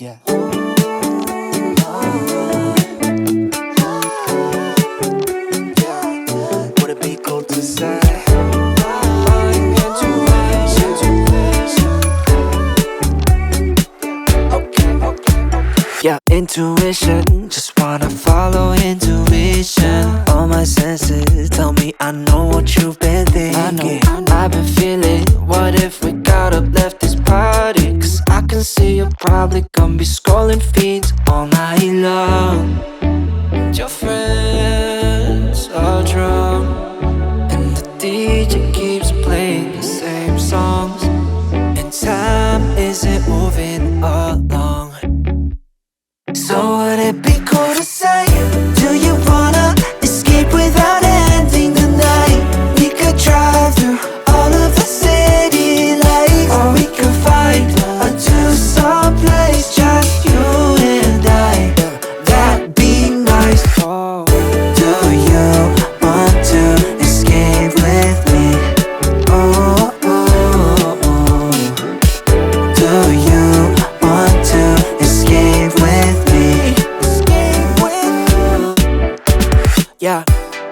Yeah. Would it be cool to say? Yeah, intuition, just wanna follow intuition. All my senses tell me I know what you've been thinking. I've been feeling, what if we got up, left this party? Cause I can see you're probably gonna be scrolling feeds all night long. And your friends are drunk, and the DJ keeps playing the same songs, and time isn't moving along. So would it be cool to say, do you wanna escape without ending the night? We could drive through all of the city lights, or we could find a two-song place, just you and I. That'd be nice. Oh. Do you want to escape with me? Oh, oh, oh. Do you want to escape with me? Yeah,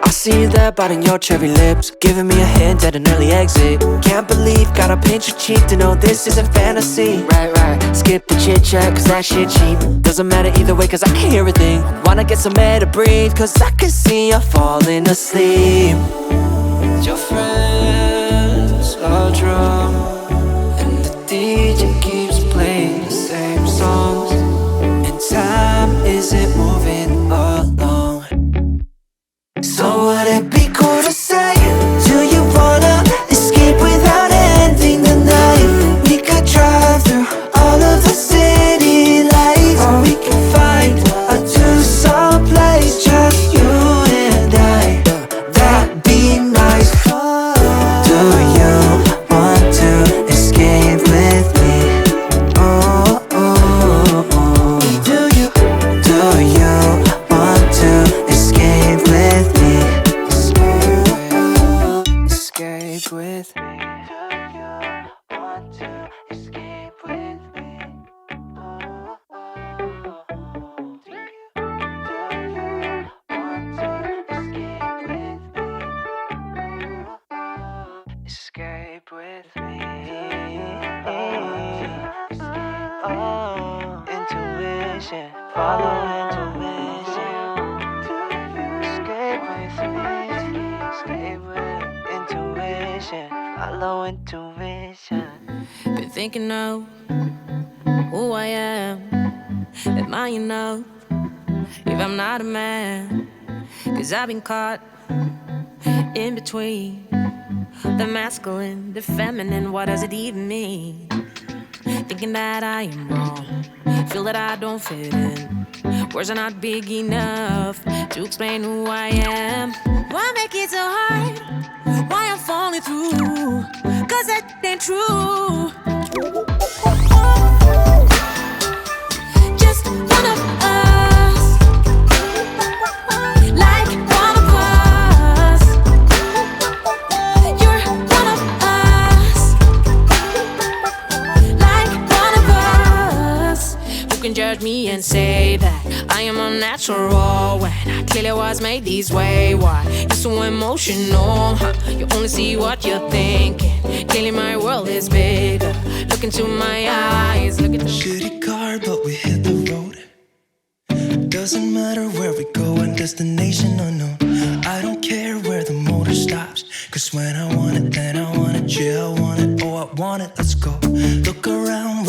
I see you there biting your cherry lips, giving me a hint at an early exit. Can't believe, gotta pinch your cheek to know this isn't fantasy. Right, skip the chit chat cause that shit cheap. Doesn't matter either way cause I can hear everything. Wanna get some air to breathe cause I can see you falling asleep. Your friends are drunk, and the DJ keeps playing the same songs, and time isn't moving along. So would it be cool to say, do you wanna escape without ending the night? We could drive through all of the city lights, or we could find a two-song place, just you and I. That'd be nice. Do you want to escape with me? Oh, oh, oh. Do you want to escape with me? Escape with me. Do you want to escape with me? Do you want to escape with me? Escape with me. Oh, intuition, follow intuition. Escape with me. Escape with intuition, follow intuition. Been thinking of who I am, am I enough if I'm not a man? Cause I've been caught in between the masculine, the feminine, what does it even mean? Thinking that I am wrong, feel that I don't fit in. Words are not big enough to explain who I am. Why make it so hard? Why I'm falling through? Cause that ain't true. Just one of us, like one of us. You're one of us, like one of us. Who can judge me and say that I am unnatural when I clearly was made this way? Why you're so emotional, huh? You only see what you're thinking. Clearly my world is bigger. Look into my eyes, look at the shitty car, but we hit the road. Doesn't matter where we go and destination unknown. I don't care where the motor stops, cause when I want it, then I want it. Yeah, I want it, oh I want it, let's go. Look around,